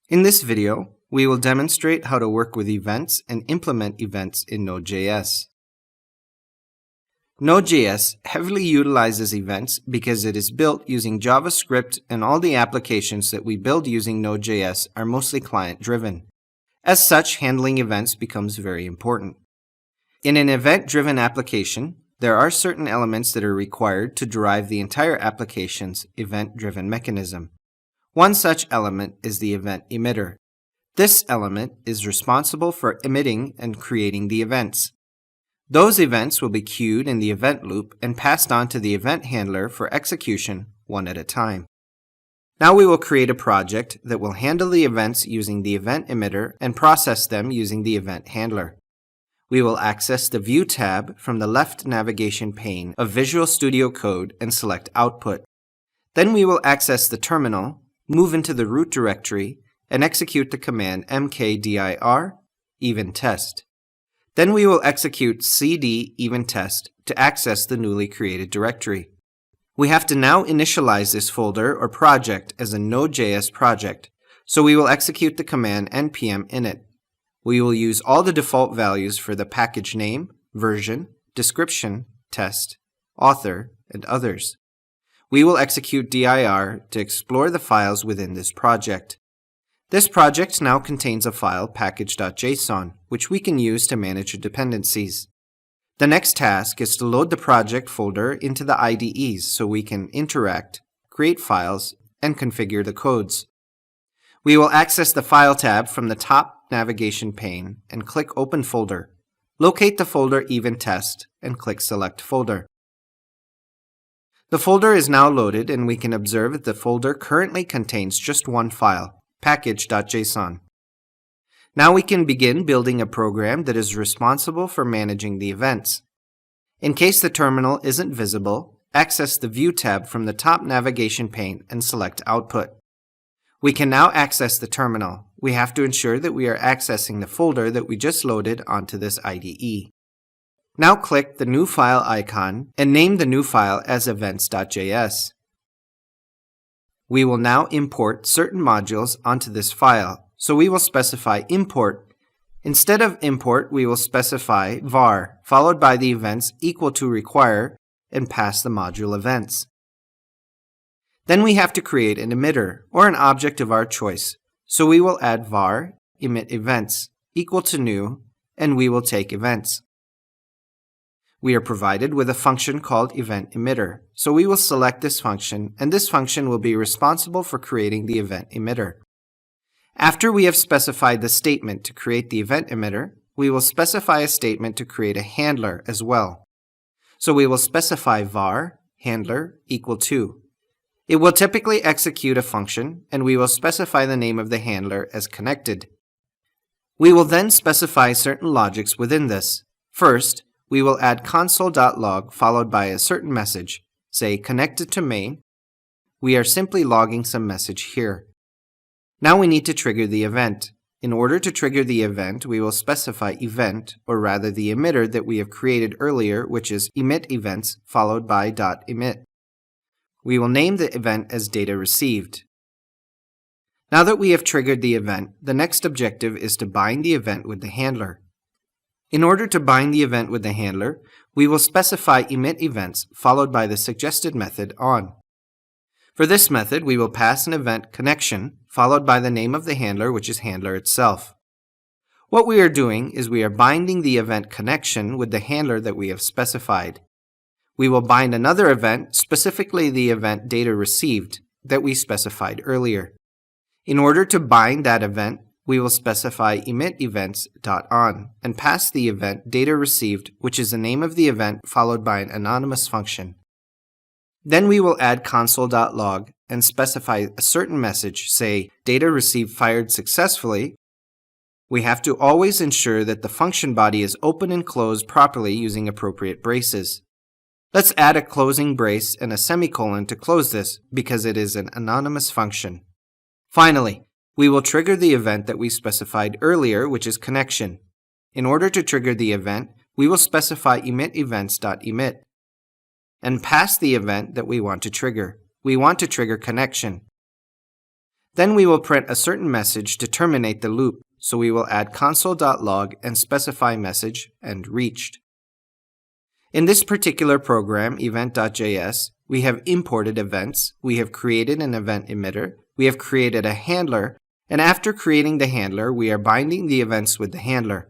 In this video, we will demonstrate how to work with events and implement events in Node.js. Node.js heavily utilizes events because it is built using JavaScript, and all the applications that we build using Node.js are mostly client-driven. As such, handling events becomes very important. In an event-driven application, there are certain elements that are required to drive the entire application's event-driven mechanism. One such element is the event emitter. This element is responsible for emitting and creating the events. Those events will be queued in the event loop and passed on to the event handler for execution one at a time. Now we will create a project that will handle the events using the event emitter and process them using the event handler. We will access the View tab from the left navigation pane of Visual Studio Code and select Output. Then we will access the terminal, move into the root directory, and execute the command mkdir eventest. Then we will execute cd eventest to access the newly created directory. We have to now initialize this folder or project as a Node.js project, so we will execute the command npm init. We will use all the default values for the package name, version, description, test, author, and others. We will execute dir to explore the files within this project. This project now contains a file package.json, which we can use to manage dependencies. The next task is to load the project folder into the IDEs so we can interact, create files, and configure the codes. We will access the File tab from the top navigation pane and click Open Folder. Locate the folder eventest and click Select Folder. The folder is now loaded, and we can observe that the folder currently contains just one file, package.json. Now we can begin building a program that is responsible for managing the events. In case the terminal isn't visible, access the View tab from the top navigation pane and select Output. We can now access the terminal. We have to ensure that we are accessing the folder that we just loaded onto this IDE. Now click the New File icon and name the new file as events.js. We will now import certain modules onto this file, so we will specify import. Instead of import, we will specify var, followed by the events equal to require, and pass the module events. Then we have to create an emitter, or an object of our choice, so we will add var emit events equal to new, and we will take events. We are provided with a function called event emitter, so we will select this function, and this function will be responsible for creating the event emitter. After we have specified the statement to create the event emitter, we will specify a statement to create a handler as well. So we will specify var handler equal to. It will typically execute a function, and we will specify the name of the handler as connected. We will then specify certain logics within this. First, we will add console.log followed by a certain message, say connected to main. We are simply logging some message here. Now we need to trigger the event. In order to trigger the event, we will specify event, or rather the emitter that we have created earlier, which is emit events followed by .emit. We will name the event as data received. Now that we have triggered the event, the next objective is to bind the event with the handler. In order to bind the event with the handler, we will specify emit events followed by the suggested method on. For this method, we will pass an event connection followed by the name of the handler, which is handler itself. What we are doing is we are binding the event connection with the handler that we have specified. We will bind another event, specifically the event data received, that we specified earlier. In order to bind that event, we will specify emit events.on and pass the event data received, which is the name of the event followed by an anonymous function. Then we will add console.log and specify a certain message, say data received fired successfully. We have to always ensure that the function body is open and closed properly using appropriate braces. Let's add a closing brace and a semicolon to close this because it is an anonymous function. Finally, we will trigger the event that we specified earlier, which is connection. In order to trigger the event, we will specify emit events.emit. and pass the event that we want to trigger. We want to trigger connection. Then we will print a certain message to terminate the loop, so we will add console.log and specify message and reached. In this particular program, event.js, we have imported events, we have created an event emitter, we have created a handler, and after creating the handler, we are binding the events with the handler.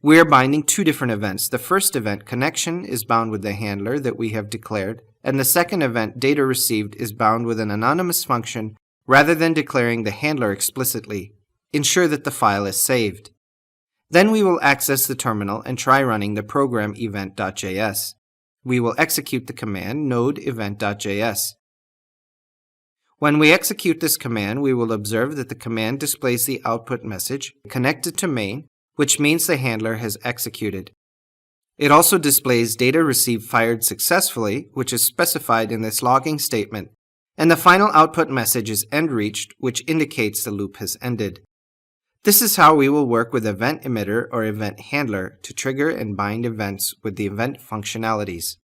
We are binding two different events. The first event, connection, is bound with the handler that we have declared, and the second event, data received, is bound with an anonymous function rather than declaring the handler explicitly. Ensure that the file is saved. Then we will access the terminal and try running the program event.js. We will execute the command node event.js. When we execute this command, we will observe that the command displays the output message connected to main, which means the handler has executed. It also displays data received fired successfully, which is specified in this logging statement, and the final output message is end reached, which indicates the loop has ended. This is how we will work with event emitter or event handler to trigger and bind events with the event functionalities.